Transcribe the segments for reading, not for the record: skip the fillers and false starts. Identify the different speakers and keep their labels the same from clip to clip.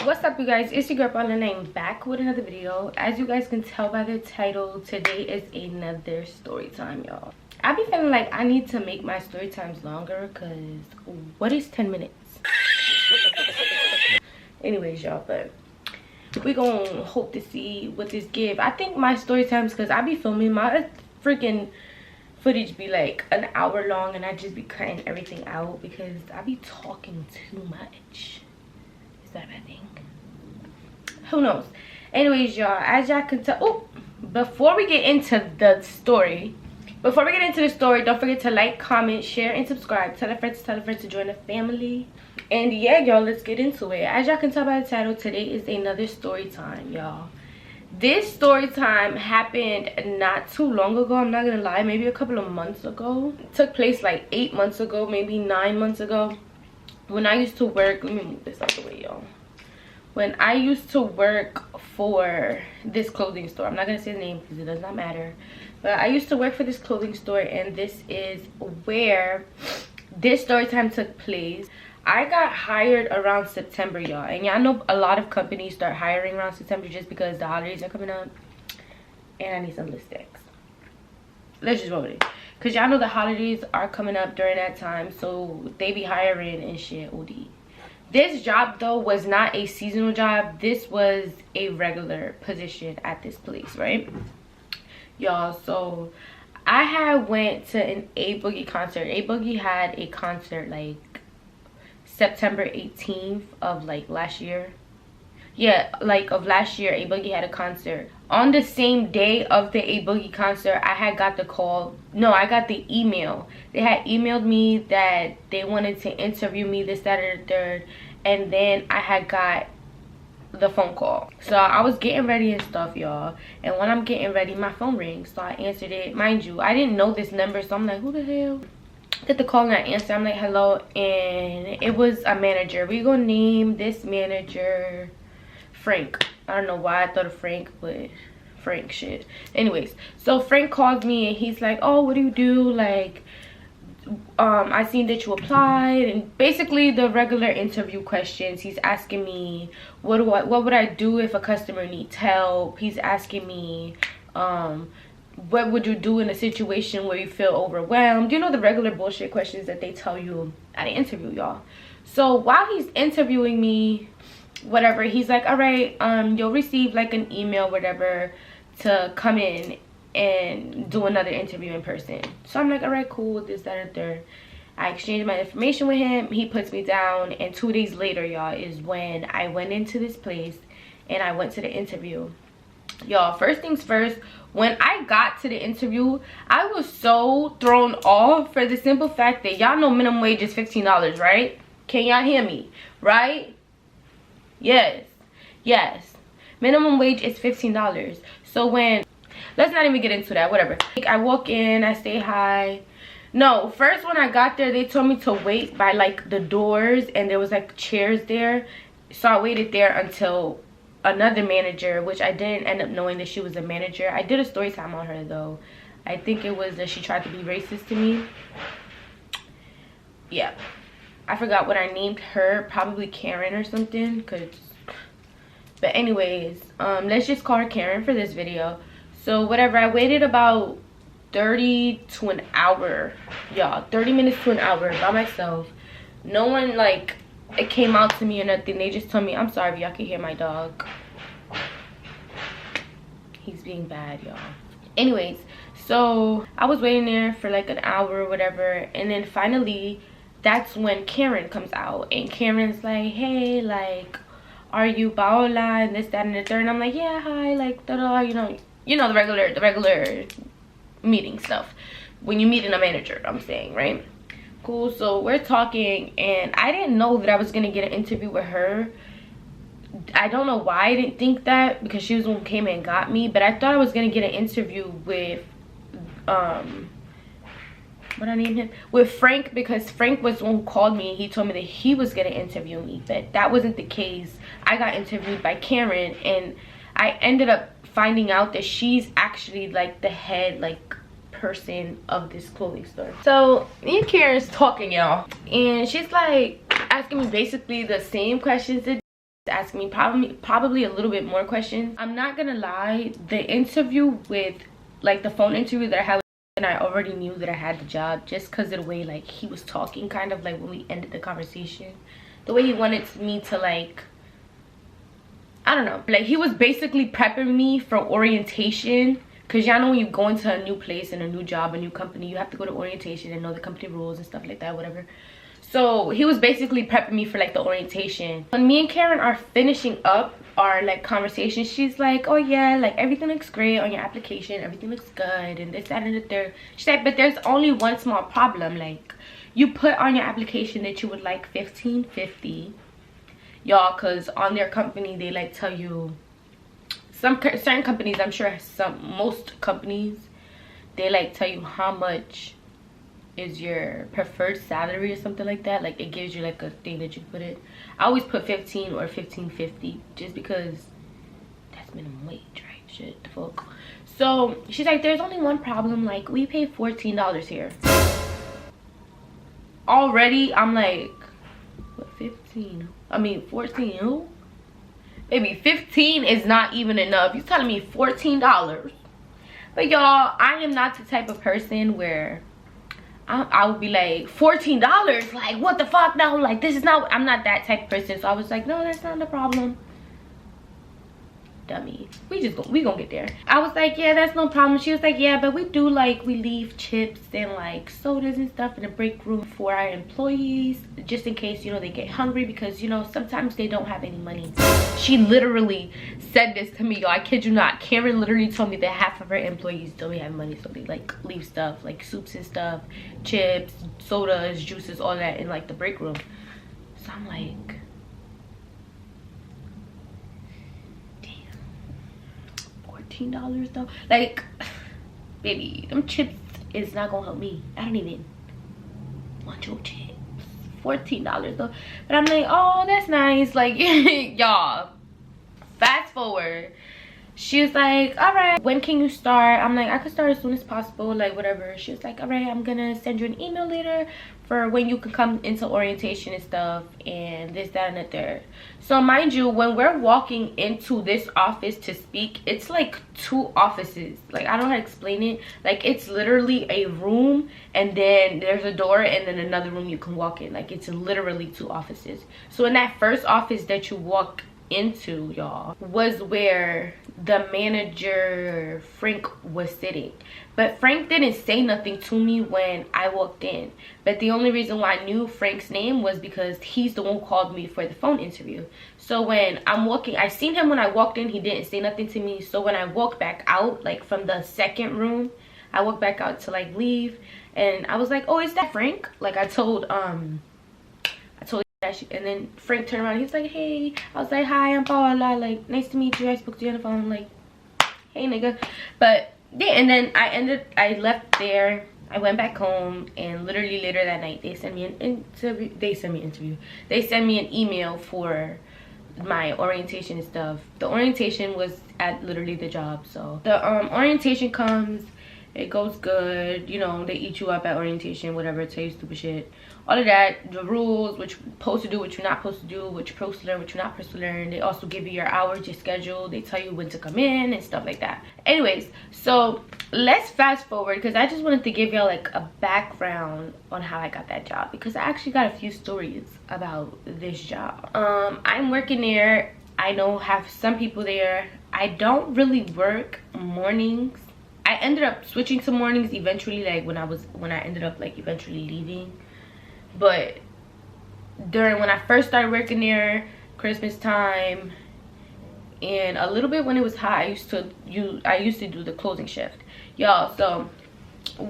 Speaker 1: What's up, you guys? It's your girl Paula, and I'm back with another video. As you guys can tell by the title, today is another story time, y'all. I be feeling like I need to make my story times longer, because what is 10 minutes? Anyways, y'all, but we gonna hope to see what this give. I think my story times, because I be filming my freaking footage be like an hour long, and I just be cutting everything out because I be talking too much. Is that a bad thing? Who knows? Anyways, y'all, as y'all can tell, before we get into the story, don't forget to like, comment, share, and subscribe. Tell a friend to join the family. And yeah, y'all, let's get into it. As y'all can tell by the title, today is another story time, y'all. This story time happened not too long ago. I'm not gonna lie, maybe a couple of months ago. It took place like 8 months ago, maybe 9 months ago. When I used to work, let me move this out the way, y'all. When I used to work for this clothing store, I'm not gonna say the name because it does not matter, but I used to work for this clothing store, and this is where this story time took place. I got hired around September, y'all, and y'all know a lot of companies start hiring around September just because the holidays are coming up, and I need some lipsticks. Let's just roll with it, because y'all know the holidays are coming up during that time, so they be hiring and shit. OD. This job though was not a seasonal job. This was a regular position at this place, right, y'all? So I had went to an A Boogie concert. A Boogie had a concert like September 18th of like last year. Yeah, like of last year. A Boogie had a concert. On the same day of the A Boogie concert, I had got the call. No, I got the email. They had emailed me that they wanted to interview me this, that, or the third. And then I had got the phone call. So I was getting ready and stuff, y'all. And when I'm getting ready, my phone rings. So I answered it. Mind you, I didn't know this number. So I'm like, who the hell? Get the call and I answer. I'm like, hello. And it was a manager. We're going to name this manager Frank. I don't know why I thought of Frank, but Frank shit. Anyways, so Frank calls me and he's like, oh, what do you do? Like, I seen that you applied, and basically the regular interview questions. He's asking me what would I do if a customer needs help. He's asking me what would you do in a situation where you feel overwhelmed. You know, the regular bullshit questions that they tell you at an interview, y'all. So while he's interviewing me, whatever, he's like, all right, you'll receive like an email, whatever, to come in and do another interview in person. So I'm like, all right, cool, this, that, and third. I exchanged my information with him. He puts me down, and 2 days later, y'all, is when I went into this place and I went to the interview. Y'all, first things first, when I got to the interview, I was so thrown off for the simple fact that y'all know minimum wage is $15, right? Can y'all hear me? Right? Yes, minimum wage is $15. So when, let's not even get into that, whatever. Like, I walk in, I say hi. No, first when I got there, they told me to wait by like the doors, and there was like chairs there. So I waited there until another manager, which I didn't end up knowing that she was a manager. I did a story time on her though. I think it was that she tried to be racist to me. Yeah, I forgot what I named her, probably Karen or something, but anyways, let's just call her Karen for this video. So whatever, I waited about 30 to an hour, y'all, 30 minutes to an hour by myself. No one like it came out to me or nothing. They just told me, I'm sorry, y'all can hear my dog, he's being bad, y'all. Anyways, so I was waiting there for like an hour or whatever, and then finally that's when Karen comes out, and Karen's like, hey, like, are you Paola, and this, that, and the third. And I'm like, yeah, hi, like, da-da, you know the regular meeting stuff when you meeting a manager, I'm saying, right? Cool. So we're talking, and I didn't know that I was gonna get an interview with her. I don't know why I didn't think that, because she was the one who came in and got me, but I thought I was gonna get an interview with what I named him, with Frank, because Frank was the one who called me and he told me that he was gonna interview me, but that wasn't the case. I got interviewed by Karen, and I ended up finding out that she's actually like the head like person of this clothing store. So me and Karen's talking, y'all, and she's like asking me basically the same questions that asking me probably a little bit more questions. I'm not gonna lie, the interview with, like, the phone interview that I had with, and I already knew that I had the job just because of the way, like, he was talking, kind of like when we ended the conversation, the way he wanted me to, like, I don't know, like, he was basically prepping me for orientation. Because y'all know when you go into a new place and a new job, a new company, you have to go to orientation and know the company rules and stuff like that, whatever. So he was basically prepping me for, like, the orientation. When me and Karen are finishing up our, like, conversation, she's like, oh yeah, like, everything looks great on your application, everything looks good, and this, that, and the third. She's like, but there's only one small problem. Like, you put on your application that you would like $15.50, y'all, because on their company they, like, tell you, certain companies, I'm sure most companies, they, like, tell you how much is your preferred salary or something like that. Like, it gives you, like, a thing that you put in. I always put 15 or 15.50 just because that's minimum wage, right? Shit, the fuck. So she's like, there's only one problem. Like, we pay $14 here. Already I'm like, what, 15? I mean 14. Who? Maybe 15 is not even enough. You're telling me $14. But y'all, I am not the type of person where I would be like, $14? Like, what the fuck? No, like, this is not, I'm not that type of person. So I was like, no, that's not the problem. Dummy. We gonna get there. I was like, yeah, that's no problem. She was like, yeah, but we do, like, we leave chips and, like, sodas and stuff in the break room for our employees, just in case, you know, they get hungry, because, you know, sometimes they don't have any money. She literally said this to me, y'all. I kid you not. Karen literally told me that half of her employees don't have money, so they, like, leave stuff, like soups and stuff, chips, sodas, juices, all that in, like, the break room. So I'm like, $14 though. Like, baby, them chips is not gonna help me. I don't even want your chips. $14 though. But I'm like, oh, that's nice. Like, y'all, fast forward, she was like, all right, when can you start? I'm like, I could start as soon as possible, like, whatever. She was like, all right, I'm gonna send you an email later for when you can come into orientation and stuff, and this, that, and the third. So mind you, when we're walking into this office to speak, it's like 2 offices. Like, I don't know how to explain it. Like, it's literally a room, and then there's a door, and then another room you can walk in. Like, it's literally 2 offices. So in that first office that you walk into, y'all, was where the manager Frank was sitting. But Frank didn't say nothing to me when I walked in. But the only reason why I knew Frank's name was because he's the one who called me for the phone interview. So when I'm walking, I seen him when I walked in. He didn't say nothing to me. So when I walked back out, like, from the second room, I walked back out to, like, leave, and I was like, oh, is that Frank? Like, I told and then Frank turned around. He was like, hey. I was like, hi, I'm Paula. Like, nice to meet you. I spoke to you on the phone. Like, hey, nigga. But yeah, and then I left there. I went back home, and literally later that night, they sent me an interview. They sent me an email for my orientation and stuff. The orientation was at literally the job. So the orientation comes, it goes good, you know, they eat you up at orientation, whatever, tell you stupid shit, all of that, the rules, what you're supposed to do, what you're not supposed to do, what you're supposed to learn, what you're not supposed to learn. They also give you your hours, your schedule, they tell you when to come in and stuff like that. Anyways, so let's fast forward, because I just wanted to give y'all, like, a background on how I got that job, because I actually got a few stories about this job. I'm working there. I know have some people there. I don't really work mornings. I ended up switching to mornings eventually, like when I ended up, like, eventually leaving. But when I first started working there, Christmas time, and a little bit when it was hot, I used to do the closing shift, y'all. So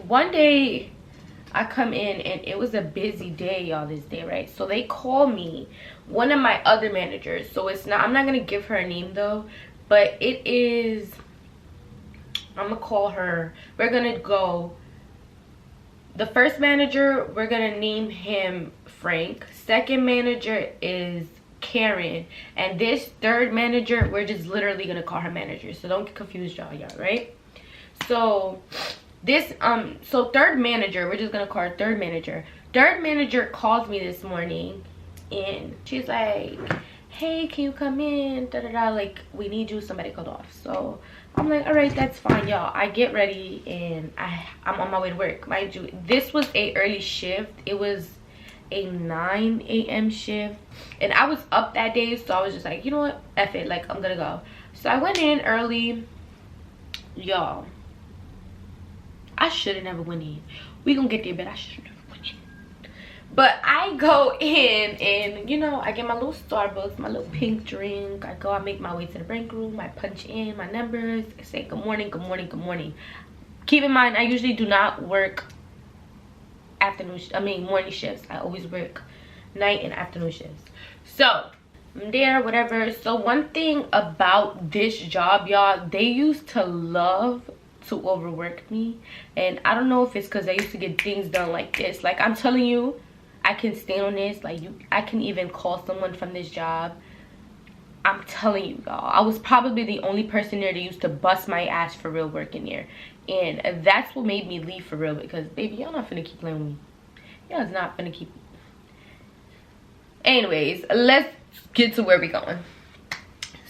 Speaker 1: one day I come in, and it was a busy day, y'all, this day, right? So they call me, one of my other managers. So I'm not gonna give her a name though, but it is, I'm gonna call her, we're gonna go, the first manager, we're gonna name him Frank. Second manager is Karen, and this third manager, we're just literally gonna call her manager, so don't get confused, y'all, right? So this so third manager, we're just gonna call her third manager. Third manager calls me this morning, and she's like, hey, can you come in, da da da, like we need you, somebody called off. So I'm like, all right, that's fine, y'all. I get ready and I'm on my way to work. Mind you, this was a early shift. It was a 9 a.m. shift, and I was up that day, so I was just like, you know what, F it, like I'm gonna go. So I went in early, y'all. I should have never went in. We gonna get there, but I should have never went in. But I go in and, you know, I get my little Starbucks, my little pink drink. I go, I make my way to the break room. I punch in my numbers. I say, good morning, good morning, good morning. Keep in mind, I usually do not work morning shifts. I always work night and afternoon shifts. So I'm there, whatever. So one thing about this job, y'all, they used to love to overwork me. And I don't know if it's because I used to get things done like this. Like, I'm telling you, I can stand on this. Like, I can even call someone from this job. I'm telling you, y'all, I was probably the only person there that used to bust my ass for real working there. And that's what made me leave for real, because baby, y'all not finna keep playing with me. Y'all is not finna keep. Anyways, let's get to where we going.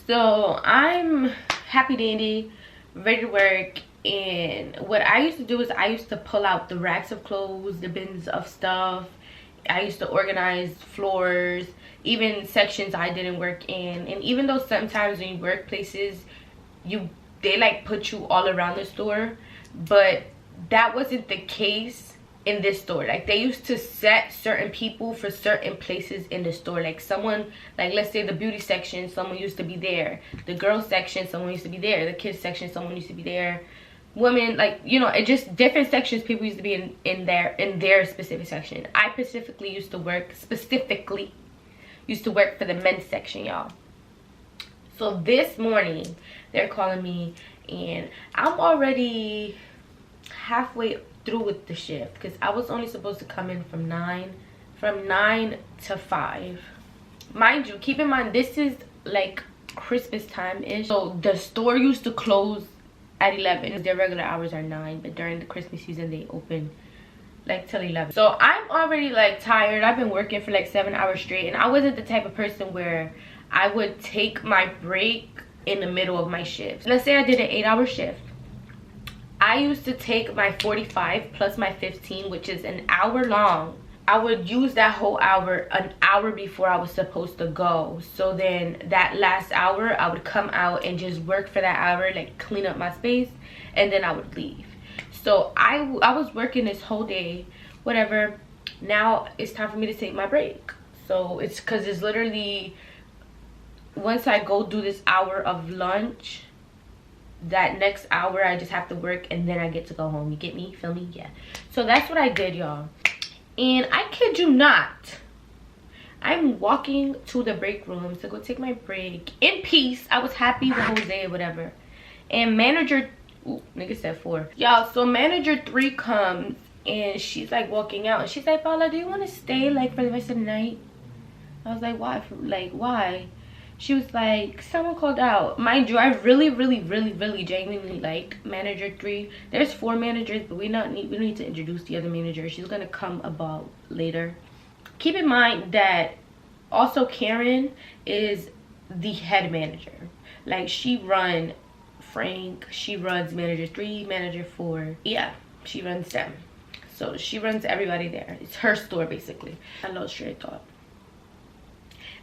Speaker 1: So I'm happy dandy, ready to work. And what I used to do is I used to pull out the racks of clothes, the bins of stuff. I used to organize floors, even sections I didn't work in. And even though sometimes in workplaces they like put you all around the store, but that wasn't the case in this store. Like, they used to set certain people for certain places in the store. Like, someone, like, let's say the beauty section, someone used to be there. The girls section, someone used to be there. The kids section, someone used to be there. Women, like, you know, it just different sections people used to be in their specific section. I specifically used to work for the men's section, y'all. So this morning they're calling me and I'm already halfway through with the shift, because I was only supposed to come in from 9 to 5. Mind you, keep in mind, this is like Christmas time ish, so the store used to close at 11. Their regular hours are 9, but during the Christmas season they open like till 11. So I'm already like tired. I've been working for like 7 hours straight, and I wasn't the type of person where I would take my break in the middle of my shift. Let's say I did an 8-hour shift. I used to take my 45 plus my 15, which is an hour long. I would use that whole hour an hour before I was supposed to go. So then that last hour, I would come out and just work for that hour, like clean up my space, and then I would leave. So I was working this whole day, whatever. Now it's time for me to take my break. So it's because it's literally, once I go do this hour of lunch, that next hour I just have to work and then I get to go home. You get me? Feel me? Yeah. So that's what I did, y'all. And I kid you not, I'm walking to the break room to go take my break in peace. I was happy the whole day, whatever. And manager, ooh, nigga said 4. Y'all, so manager 3 comes and she's like walking out and she's like, Paula, do you want to stay like for the rest of the night? I was like, why? Like, why? She was like, someone called out. Mind you, I really genuinely like manager 3. There's 4 managers, but we need to introduce the other manager. She's gonna come about later. Keep in mind that also Karen is the head manager. Like, she runs Frank, she runs manager 3, manager 4. Yeah, she runs them. So she runs everybody there. It's her store basically. I lost straight thought.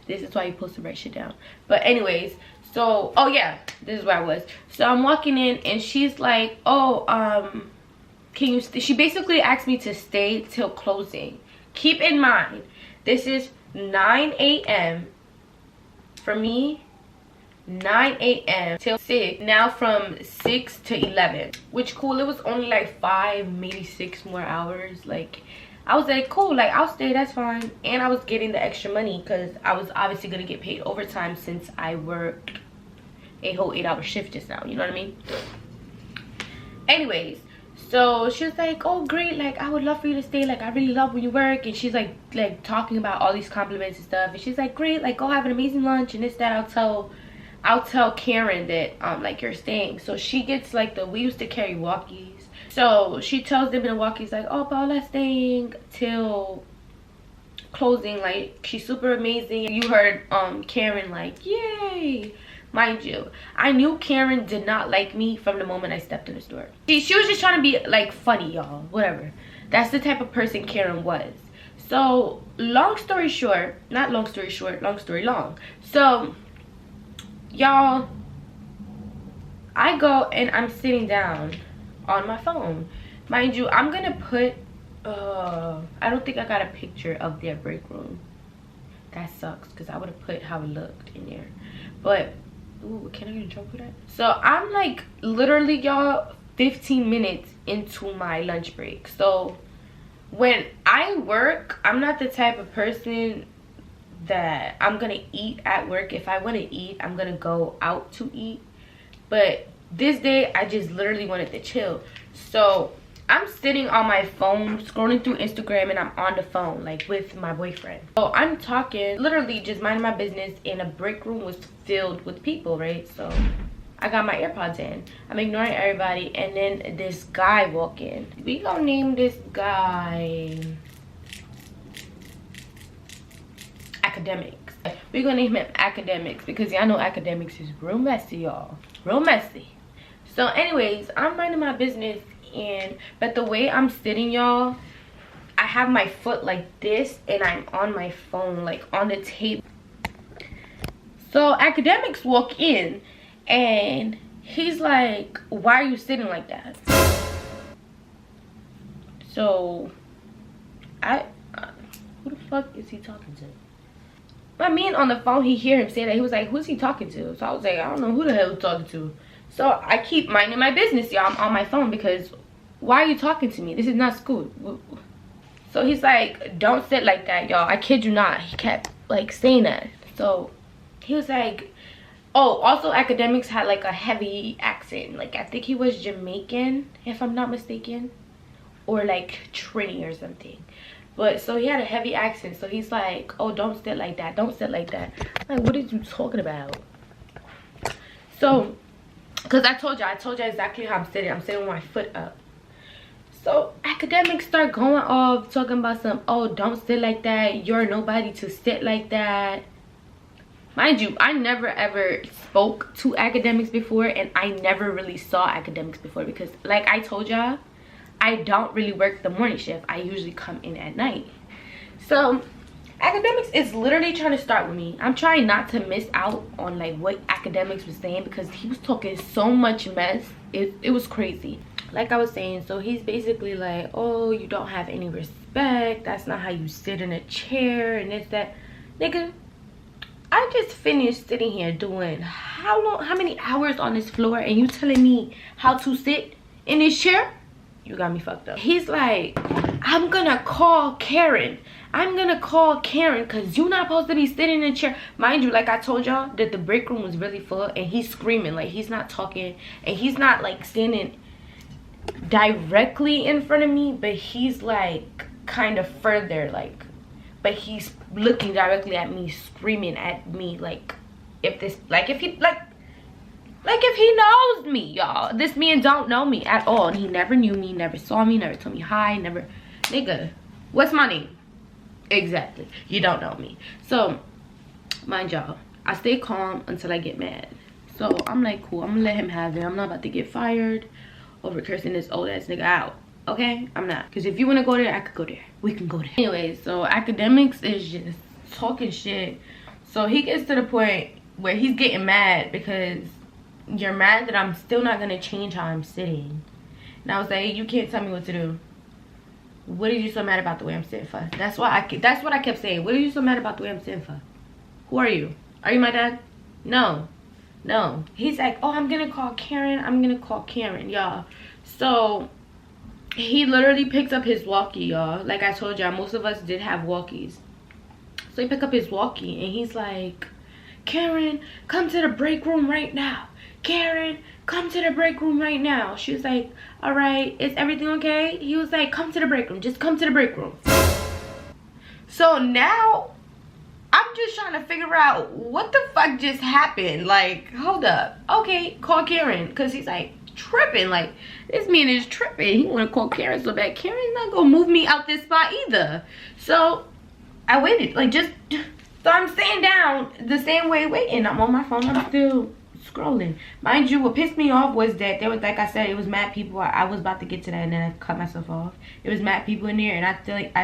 Speaker 1: This is why you supposed to write shit down. But anyways, so, oh yeah, this is where I was. So I'm walking in and she's like, oh, can you she basically asked me to stay till closing. Keep in mind, this is 9 a.m. for me, 9 a.m. till 6. Now from 6 to 11, which cool, it was only like 5, maybe 6 more hours. Like, I was like, cool, like, I'll stay, that's fine. And I was getting the extra money because I was obviously going to get paid overtime since I worked a whole 8-hour shift just now. You know what I mean? Anyways, so she was like, oh, great. Like, I would love for you to stay. Like, I really love when you work. And she's like talking about all these compliments and stuff. And she's like, great. Like, go have an amazing lunch and this, that. I'll tell Karen that, like, you're staying. So she gets, like, we used to carry walkies. So she tells them in the walkies, like, oh, Paula's staying till closing, like she's super amazing. You heard Karen like, yay. Mind you, I knew Karen did not like me from the moment I stepped in the store. She was just trying to be like funny, y'all, whatever. That's the type of person Karen was. So long story short, not long story short, long story long. So y'all, I go and I'm sitting down on my phone. Mind you, I'm gonna put I don't think I got a picture of their break room. That sucks because I would have put how it looked in there. But ooh, can I get a joke for that? So I'm like literally, y'all, 15 minutes into my lunch break. So when I work, I'm not the type of person that I'm gonna eat at work. If I want to eat, I'm gonna go out to eat. But this day I just literally wanted to chill. So I'm sitting on my phone scrolling through Instagram, and I'm on the phone like with my boyfriend. So I'm talking, literally just minding my business, and a break room was filled with people, right? So I got my AirPods in, I'm ignoring everybody, and then this guy walk in. We gonna name this guy Academics. We're gonna name him Academics because y'all know Academics is real messy, y'all, real messy. So anyways, I'm minding my business, but the way I'm sitting, y'all, I have my foot like this and I'm on my phone like on the table. So Academics walk in and he's like, why are you sitting like that? So who the fuck is he talking to? But me on the phone, he hear him say that. He was like, who's he talking to? So I was like, I don't know who the hell he's talking to. So I keep minding my business, y'all. I'm on my phone because why are you talking to me? This is not school. So he's like, don't sit like that, y'all. I kid you not. He kept like saying that. So he was like, oh, also Academics had like a heavy accent. Like I think he was Jamaican, if I'm not mistaken, or like Trini or something. But so he had a heavy accent. So he's like, oh, don't sit like that. Don't sit like that. I'm like, what are you talking about? So because I told you exactly how I'm sitting. I'm sitting with my foot up. So Academics start going off talking about some, oh, don't sit like that. You're nobody to sit like that. Mind you, I never ever spoke to Academics before, and I never really saw Academics before because like I told y'all, I don't really work the morning shift. I usually come in at night. So Academics is literally trying to start with me. I'm trying not to miss out on like what Academics was saying because he was talking so much mess. It was crazy. Like I was saying, so he's basically like, oh, you don't have any respect. That's not how you sit in a chair and this, that. Nigga, I just finished sitting here doing how many hours on this floor, and you telling me how to sit in this chair? You got me fucked up. He's like, I'm gonna call Karen. I'm gonna call Karen because you're not supposed to be sitting in a chair. Mind you, like I told y'all, that the break room was really full, and he's screaming. Like he's not talking, and he's not like standing directly in front of me, but he's like kind of further, like, but he's looking directly at me, screaming at me like if this, like if he like if he knows me, y'all. This man don't know me at all, and he never knew me, never saw me, never told me hi, never. Nigga, what's my name? Exactly, you don't know me. So mind y'all, I stay calm until I get mad. So I'm like, cool, I'm gonna let him have it. I'm not about to get fired over cursing this old ass nigga out, okay? I'm not, because if you want to go there, I could go there. We can go there. Anyways, so Academics is just talking shit. So he gets to the point where he's getting mad because you're mad that I'm still not gonna change how I'm sitting. And I was like, you can't tell me what to do. What are you so mad about the way I'm sitting for? That's what I kept saying. What are you so mad about the way I'm sitting for? Who are you? Are you my dad? No. No. He's like, oh, I'm gonna call Karen. I'm gonna call Karen, y'all. So he literally picks up his walkie, y'all. Like I told y'all, most of us did have walkies. So he picked up his walkie and he's like, Karen, come to the break room right now. Karen, come to the break room right now. She was like, all right, is everything okay? He was like, come to the break room. Just come to the break room. So now I'm just trying to figure out what the fuck just happened. Like, hold up. Okay, call Karen. Because he's like tripping. Like, this man is tripping. He want to call Karen so bad. Karen's not going to move me out this spot either. So I waited, like, just, so I'm sitting down the same way waiting. I'm on my phone, I'm still scrolling. Mind you, what pissed me off was that there was, like I said, it was mad people. I was about to get to that and then I cut myself off. It was mad people in there, and I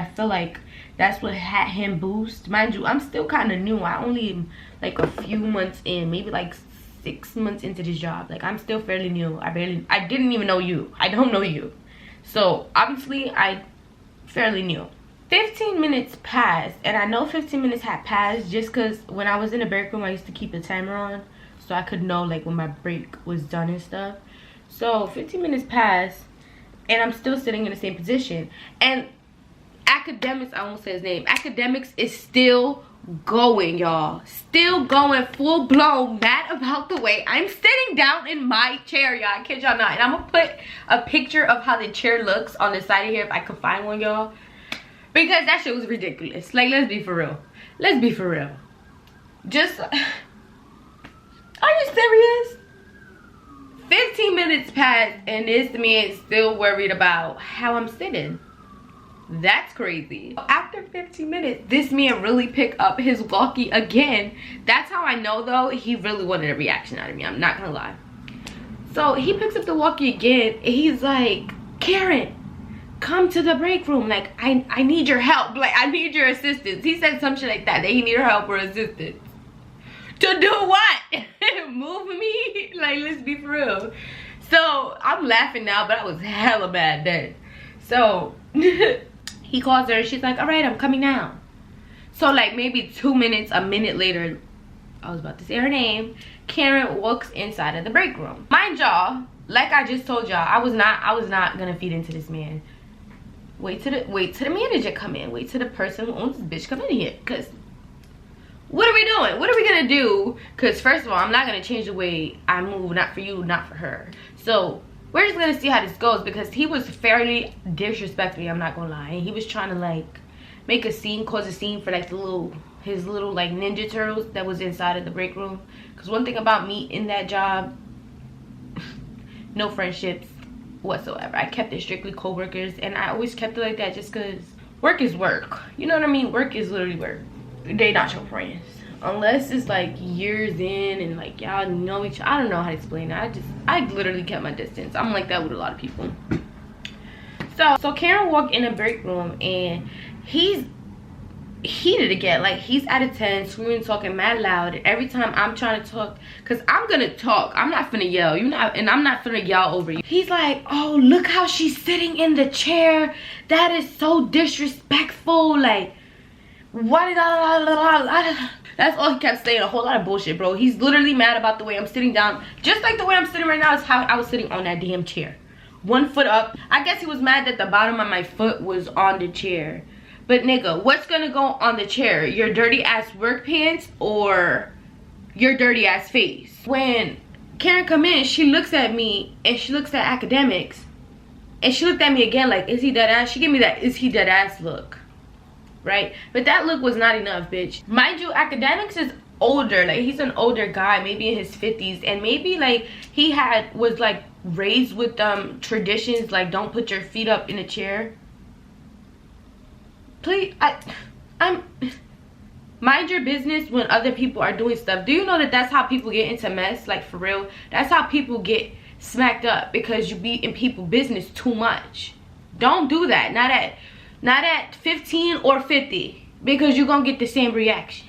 Speaker 1: feel like that's what had him boost. Mind you, I'm still kind of new. I only am like a few months in, maybe like 6 months into this job. Like, I'm still fairly new. I didn't even know you. I don't know you. So obviously I fairly new. 15 minutes passed, and I know 15 minutes had passed just because when I was in the break room I used to keep the timer on so I could know like when my break was done and stuff. So 15 minutes passed and I'm still sitting in the same position, and Academics, I won't say his name, Academics is still going, y'all. Still going, full blown, mad about the way I'm sitting down in my chair, y'all. I kid y'all not. And I'm gonna put a picture of how the chair looks on the side of here if I can find one, y'all, because that shit was ridiculous. Like, let's be for real. Let's be for real. Just, are you serious? 15 minutes passed and this man is still worried about how I'm sitting. That's crazy. After 15 minutes, this man really picked up his walkie again. That's how I know, though, he really wanted a reaction out of me. I'm not gonna lie. So he picks up the walkie again and he's like, Karen, come to the break room. Like, I need your help. Like, I need your assistance. He said some shit like that he needed help or assistance. To do what? Move me? Like, let's be for real. So I'm laughing now, but I was hella bad then. So he calls her and she's like, all right, I'm coming now. So like maybe 2 minutes, a minute later, I was about to say her name, Karen walks inside of the break room. Mind y'all, like I just told y'all, I was not gonna feed into this man. Wait till the manager come in. Wait till the person who owns this bitch come in here. Cause what are we doing? What are we gonna do? Cause first of all, I'm not gonna change the way I move, not for you, not for her. So we're just gonna see how this goes, because he was fairly disrespectful, I'm not gonna lie. And he was trying to like make a scene, cause a scene for like his little like Ninja Turtles that was inside of the break room. Cause one thing about me in that job, no friendships whatsoever. I kept it strictly co-workers, and I always kept it like that just cause work is work. You know what I mean? Work is literally work. They not your friends. Unless it's like years in and like y'all know each other. I don't know how to explain it. I literally kept my distance. I'm like that with a lot of people. So Karen walked in a break room and he's heated again. Like, he's out of 10, screaming, talking mad loud. And every time I'm trying to talk, because I'm gonna talk, I'm not finna yell, and I'm not finna yell over you. He's like, oh, look how she's sitting in the chair. That is so disrespectful. Like, what? That's all he kept saying, a whole lot of bullshit, bro. He's literally mad about the way I'm sitting down. Just like the way I'm sitting right now is how I was sitting on that damn chair. 1 foot up. I guess he was mad that the bottom of my foot was on the chair. But nigga, what's gonna go on the chair? Your dirty ass work pants or your dirty ass face? When Karen come in, she looks at me and she looks at Academics. And she looked at me again like, is he dead ass? She gave me that is he dead ass look. Right? But that look was not enough, bitch. Mind you, Academics is older. Like, he's an older guy, maybe in his 50s, and maybe like he was like raised with traditions like don't put your feet up in a chair. Please, I'm mind your business when other people are doing stuff. Do you know that that's how people get into mess? Like, for real, that's how people get smacked up, because you be in people's business too much. Don't do that. Not at 15 or 50, because you're gonna get the same reaction.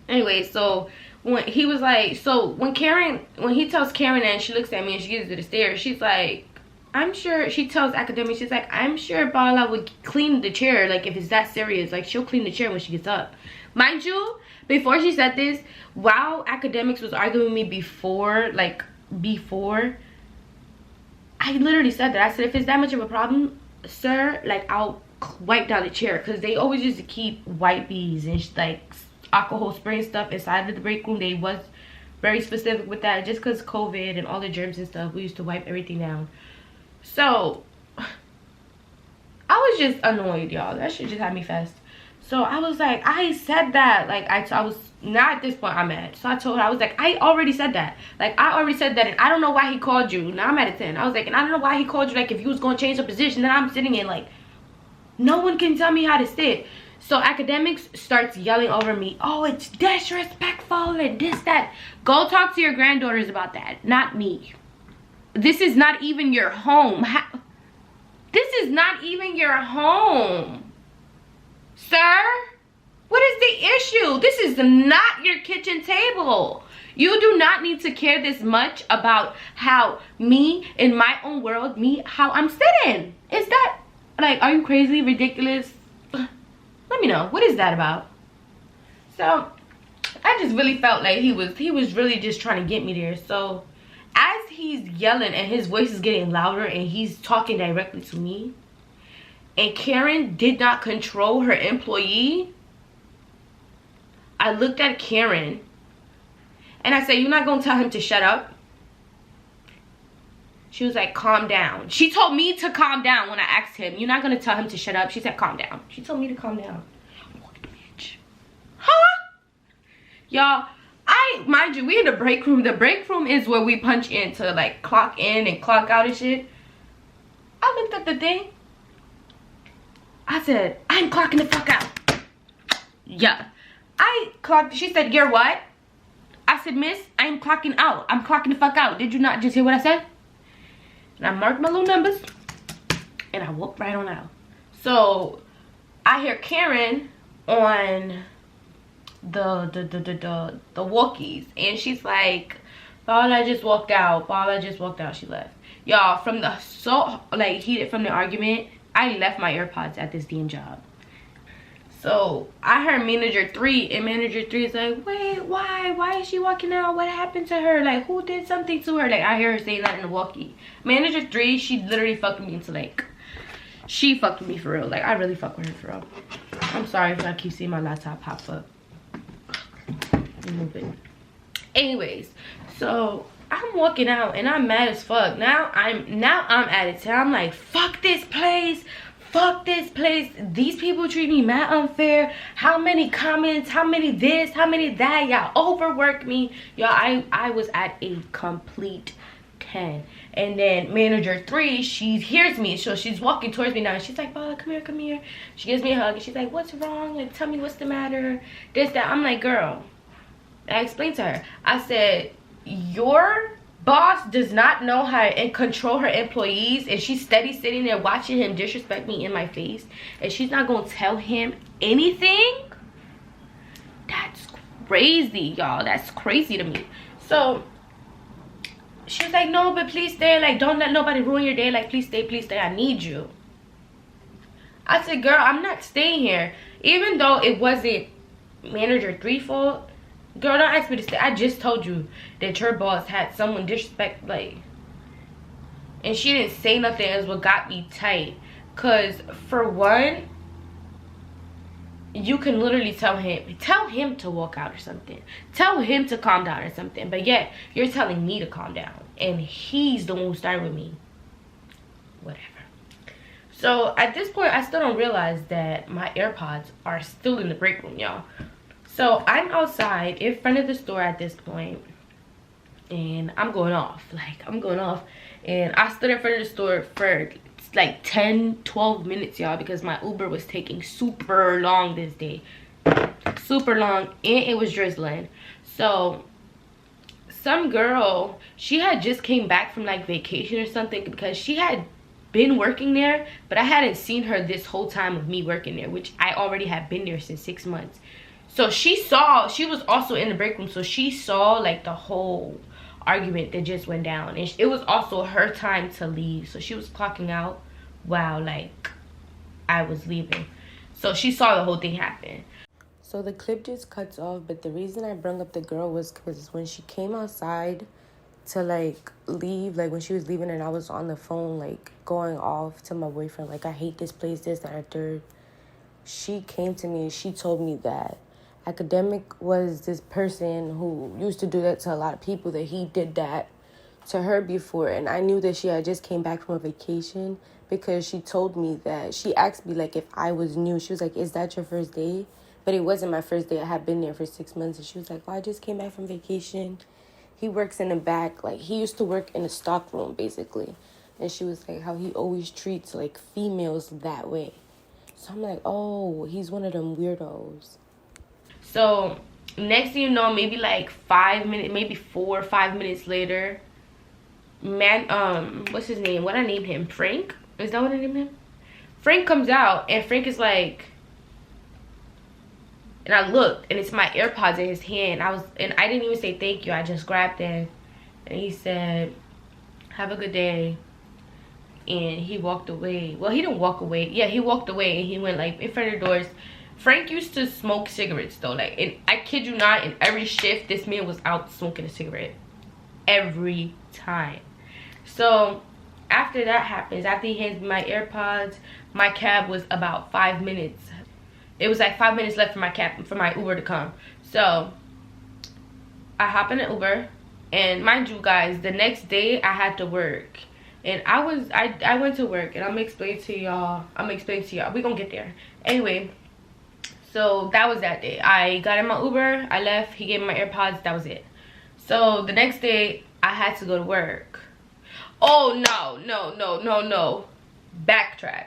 Speaker 1: Anyway, so when he was like, so when he tells Karen and she looks at me and she gets to the stairs, she's like, I'm sure, she tells Academic, she's like, I'm sure Bala would clean the chair, like, if it's that serious, like, she'll clean the chair when she gets up. Mind you, before she said this, while Academics was arguing with me before, I literally said that. I said, if it's that much of a problem, sir, like, I'll wipe down the chair, because they always used to keep white bees and like alcohol spray and stuff inside of the break room. They was very specific with that, just because COVID and all the germs and stuff, we used to wipe everything down. So I was just annoyed, y'all. That shit just had me fast. So I was like, I said that. Like, I was, not at this point I'm mad. So I told her, I was like, I already said that. Like, I already said that, and I don't know why he called you. Now I'm at a 10. I was like, and I don't know why he called you. Like, if you was gonna change the position that I'm sitting in, like, no one can tell me how to sit. So academics starts yelling over me. Oh, it's disrespectful and this, that. Go talk to your granddaughters about that, not me. This is not even your home. This is not even your home, sir. What is the issue? This is not your kitchen table. You do not need to care this much about how me, in my own world, how I'm sitting. Is that, like, are you crazy, ridiculous? Let me know. What is that about? So, I just really felt like he was really just trying to get me there. So, as he's yelling and his voice is getting louder and he's talking directly to me, and Karen did not control her employee, I looked at Karen and I said, "You're not gonna tell him to shut up?" She was like, "Calm down." She told me to calm down when I asked him, "You're not gonna tell him to shut up?" She said, "Calm down." She told me to calm down. Bitch. Huh? Y'all, mind you, we in the break room. The break room is where we punch in to like clock in and clock out and shit. I looked at the thing. I said, "I'm clocking the fuck out." Yeah. I clocked. She said, "You're what?" I said, "Miss, I'm clocking out. I'm clocking the fuck out. Did you not just hear what I said?" And I marked my little numbers and I walked right on out. So I hear Karen on the walkies, and she's like, Paula just walked out. Paula just walked out. She left. Y'all, from the heated from the argument, I left my AirPods at this damn job. So I heard manager 3, and manager 3 is like, "Wait, why is she walking out? What happened to her? Like, who did something to her?" Like, I hear her saying that in the walkie. Manager 3, she literally fucked me into, like, she fucked with me for real. Like, I really fuck with her for real. I'm sorry if I keep seeing my laptop pop up. Move it. Anyways, so I'm walking out and I'm mad as fuck. Now I'm at it. I'm like, fuck this place. Fuck this place. These people treat me mad unfair. How many comments? How many this? How many that? Y'all overwork me. Y'all, I was at a complete 10. And then manager 3, she hears me. So she's walking towards me now. And she's like, "Paula, come here, come here." She gives me a hug. And she's like, "What's wrong? Like, tell me what's the matter." This, that. I'm like, girl. I explained to her. I said, "Your boss does not know how to control her employees, and she's steady sitting there watching him disrespect me in my face, and she's not gonna tell him anything? That's crazy, y'all. That's crazy to me." So she was like, "No, but please stay. Like, don't let nobody ruin your day. Like, please stay, please stay. I need you." I said, "Girl, I'm not staying here." Even though it wasn't manager 3 fault, girl, don't ask me to stay. I just told you that your boss had someone disrespect, like, and she didn't say nothing is what got me tight. Cause for one, you can literally tell him to walk out or something. Tell him to calm down or something. But yet, you're telling me to calm down. And he's the one who started with me. Whatever. So at this point, I still don't realize that my AirPods are still in the break room, y'all. So I'm outside in front of the store at this point, and I'm going off. Like, I'm going off. And I stood in front of the store for like 10-12 minutes, y'all, because my Uber was taking super long this day. Super long, and it was drizzling. So some girl, she had just came back from like vacation or something, because she had been working there, but I hadn't seen her this whole time of me working there, which I already had been there since 6 months. So she was also in the break room, so she saw like the whole argument that just went down, and it was also her time to leave, so she was clocking out while like I was leaving. So she saw the whole thing happen. So the clip just cuts off, but the reason I brought up the girl was because when she came outside to like leave, like when she was leaving and I was on the phone like going off to my boyfriend, like, "I hate this place, this, that, and third," she came to me and she told me that Academic was this person who used to do that to a lot of people, that he did that to her before. And I knew that she had just came back from a vacation, because she told me that, she asked me like if I was new. She was like, "Is that your first day?" But it wasn't my first day. I had been there for 6 months. And she was like, "Oh, I just came back from vacation. He works in the back." Like, he used to work in the stock room basically. And she was like, how he always treats like females that way. So I'm like, oh, he's one of them weirdos. So next thing you know, maybe like 5 minutes, maybe 4 or 5 minutes later, man, what's his name? What I named him? Frank? Is that what I named him? Frank comes out, and Frank is like, and I looked, and it's my AirPods in his hand. And I didn't even say thank you. I just grabbed them, and he said, have a good day. And he walked away. Well, he didn't walk away. Yeah, he walked away, and he went like in front of the doors. Frank used to smoke cigarettes though. Like, and I kid you not, in every shift, this man was out smoking a cigarette. Every time. So after that happens, after he hands me my AirPods, my cab was about 5 minutes. It was like 5 minutes left for my Uber to come. So I hop in an Uber, and mind you guys, the next day I had to work. And I went to work, and I'm gonna explain to y'all. We're gonna get there. Anyway, so that was that day. I got in my Uber, I left, he gave me my AirPods, that was it. So the next day I had to go to work. Oh no. Backtrack.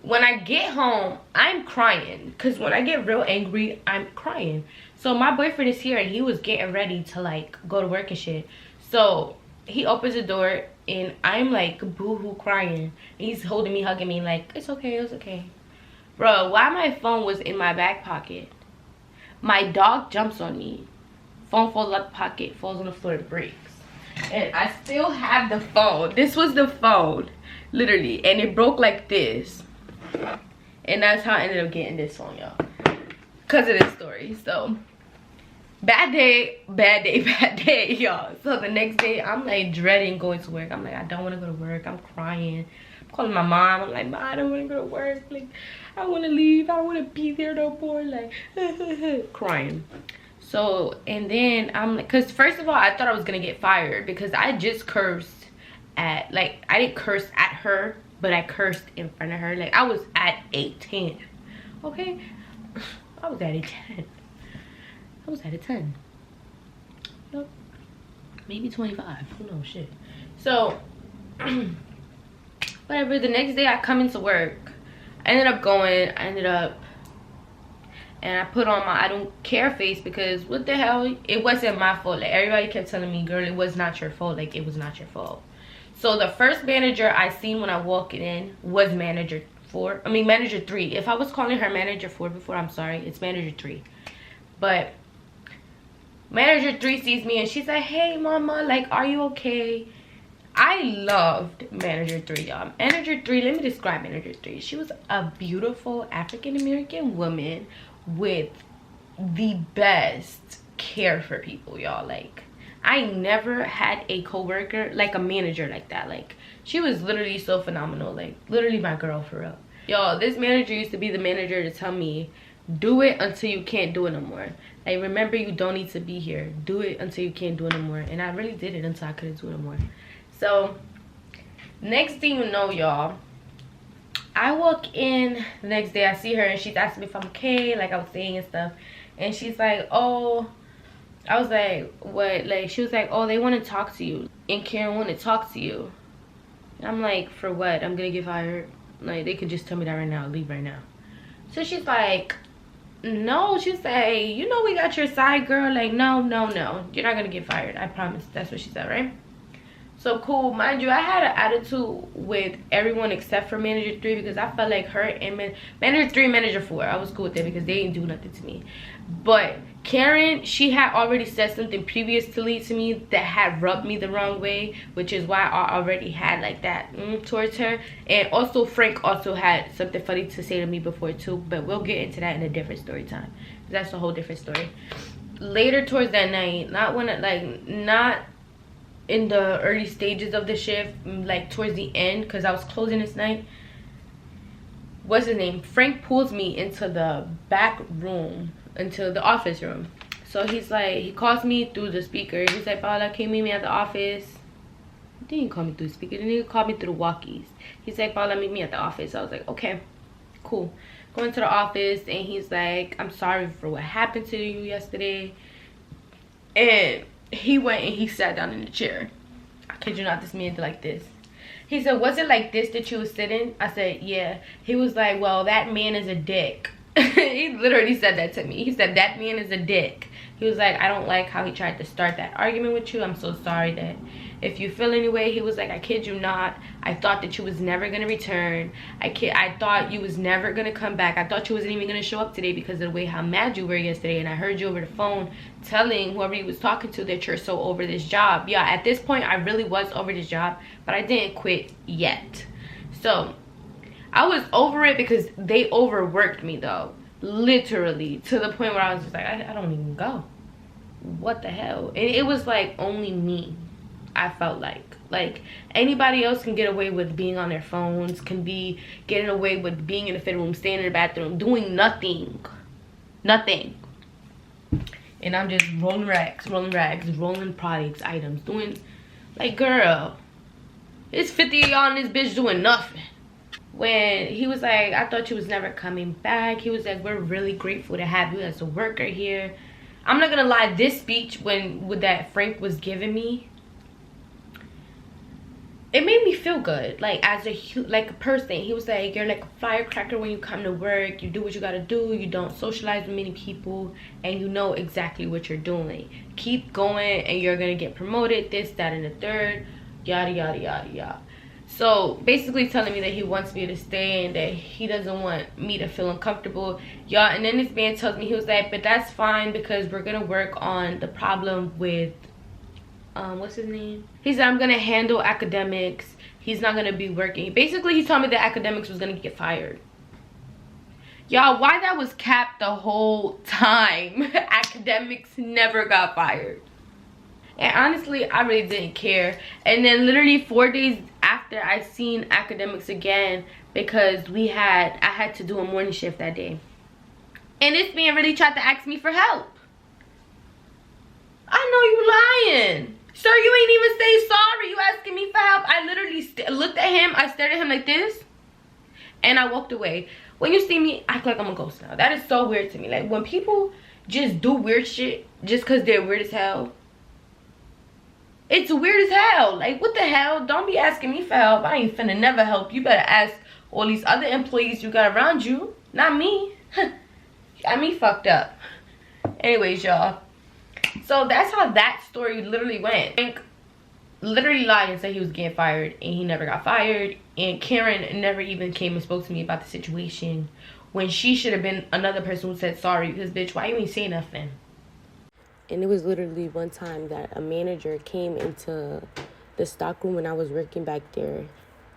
Speaker 1: When I get home, I'm crying, because when I get real angry, I'm crying. So my boyfriend is here, and he was getting ready to like go to work and shit. So he opens the door, and I'm like boo-hoo crying, and he's holding me, hugging me, like, it's okay. Bro, why my phone was in my back pocket? My dog jumps on me, phone falls out the pocket, falls on the floor, and breaks. And I still have the phone. This was the phone, literally, and it broke like this. And that's how I ended up getting this phone, y'all, because of this story. So bad day, y'all. So the next day, I'm like dreading going to work. I'm like, I don't want to go to work. I'm crying. I'm calling my mom. I'm like, Mom, I don't want to go to work. Like, I want to leave. I don't want to be there no more. Like, crying. So, and then I'm like, because first of all, I thought I was gonna get fired, because I just cursed at, like, I didn't curse at her, but I cursed in front of her. Like, I was at a 10. Okay, I was at a 10. I was at a 10. Nope. Maybe 25. Who knows? Shit. So whatever. The next day I come into work. I ended up and I put on my I don't care face, because what the hell, it wasn't my fault. Like, everybody kept telling me, girl, it was not your fault. Like, it was not your fault. So the first manager I seen when I walked in was manager 3. If I was calling her manager 4 before, I'm sorry, it's manager 3. But manager 3 sees me, and she's like, hey mama, like, are you okay? I loved manager 3, y'all. Manager 3, let me describe manager 3. She was a beautiful African-American woman with the best care for people, y'all. Like, I never had a coworker, like a manager like that. Like, she was literally so phenomenal. Like, literally my girl, for real. Y'all, this manager used to be the manager to tell me, do it until you can't do it no more. Like, remember, you don't need to be here. Do it until you can't do it no more. And I really did it until I couldn't do it no more. So next thing you know, y'all, I walk in the next day, I see her, and she's asking me if I'm okay, like I was saying and stuff. And she's like, oh, I was like, what? Like, she was like, oh, they want to talk to you, and Karen want to talk to you. And I'm like, for what? I'm gonna get fired? Like, they could just tell me that right now, leave right now. So she's like, no. She's like, you know, we got your side, girl. Like, no, you're not gonna get fired, I promise. That's what she said, right? So cool. Mind you, I had an attitude with everyone except for manager 3, because I felt like her and manager 3 and manager 4, I was cool with them because they didn't do nothing to me. But Karen, she had already said something previously to me that had rubbed me the wrong way, which is why I already had like that towards her. And also Frank also had something funny to say to me before too, but we'll get into that in a different story time. That's a whole different story. Later towards that night, not in the early stages of the shift, like towards the end, because I was closing this night, what's his name, Frank pulls me into the back room, into the office room. So he's like, he calls me through the speaker. He's like, Paula, can you meet me at the office? He didn't call me through the speaker, then he called me through the walkies. He's like, Paula, meet me at the office. I was like, okay, cool. Going to the office, and he's like, I'm sorry for what happened to you yesterday. And he went and he sat down in the chair. I kid you not, this man did like this. He said, was it like this that you was sitting? I said, yeah. He was like, well, that man is a dick. He literally said that to me. He said, that man is a dick. He was like, I don't like how he tried to start that argument with you. I'm so sorry that if you feel anyway. He was like, I kid you not. I thought that you was never going to return. I thought you was never going to come back. I thought you wasn't even going to show up today because of the way how mad you were yesterday. And I heard you over the phone telling whoever you was talking to that you're so over this job. Yeah, at this point, I really was over this job, but I didn't quit yet. So I was over it because they overworked me though. Literally, to the point where I was just like, I don't even go. What the hell? And it was like only me. I felt like anybody else can get away with being on their phones, can be getting away with being in the fit room, staying in the bathroom, doing nothing. And I'm just rolling rags, rolling products, items, doing like, girl, it's 50 of y'all in this bitch doing nothing. When he was like, I thought you was never coming back. He was like, we're really grateful to have you as a worker here. I'm not gonna lie, this speech with that Frank was giving me, it made me feel good, like as a person. He was like, you're like a firecracker when you come to work. You do what you gotta do. You don't socialize with many people, and you know exactly what you're doing. Keep going, and you're gonna get promoted. This, that, and the third, yada yada yada yada. So basically telling me that he wants me to stay and that he doesn't want me to feel uncomfortable, y'all. And then this man tells me, he was like, but that's fine because we're gonna work on the problem with what's his name? He said, I'm gonna handle academics. He's not gonna be working. Basically, he told me that academics was gonna get fired. Y'all, why that was capped the whole time? Academics never got fired. And honestly, I really didn't care. And then literally 4 days after, I seen academics again because I had to do a morning shift that day. And this man really tried to ask me for help. I know you lying. Sir, you ain't even say sorry. You asking me for help. I literally looked at him. I stared at him like this. And I walked away. When you see me, act like I'm a ghost now. That is so weird to me. Like, when people just do weird shit just because they're weird as hell. It's weird as hell. Like, what the hell? Don't be asking me for help. I ain't finna never help. You better ask all these other employees you got around you. Not me. Got me fucked up. Anyways, y'all. So that's how that story literally went. Frank literally lied and said he was getting fired, and he never got fired. And Karen never even came and spoke to me about the situation when she should have been another person who said sorry. Because, bitch, why you ain't say nothing?
Speaker 2: And it was literally one time that a manager came into the stockroom when I was working back there.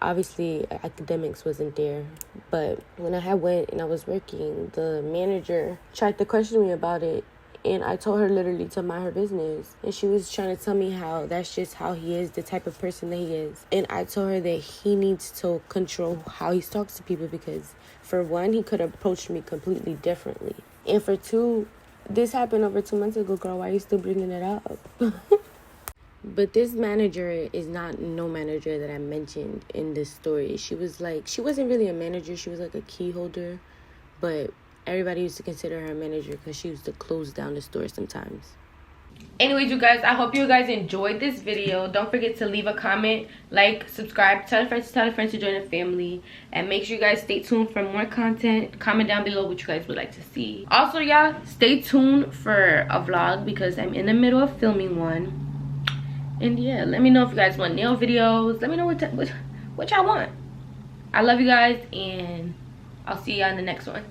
Speaker 2: Obviously, academics wasn't there. But when I went and I was working, the manager tried to question me about it. And I told her literally to mind her business. And she was trying to tell me how that's just how he is, the type of person that he is. And I told her that he needs to control how he talks to people because, for one, he could approach me completely differently. And for two, this happened over 2 months ago, girl. Why are you still bringing it up? But this manager is not no manager that I mentioned in this story. She wasn't really a manager. She was like a key holder. But everybody used to consider her a manager because she used to close down the store sometimes.
Speaker 1: Anyways, you guys, I hope you guys enjoyed this video. Don't forget to leave a comment, like, subscribe, tell a friend to join the family, and make sure you guys stay tuned for more content. Comment down below what you guys would like to see. Also, y'all, stay tuned for a vlog because I'm in the middle of filming one. And yeah, let me know if you guys want nail videos. Let me know what y'all want. I love you guys, and I'll see y'all in the next one.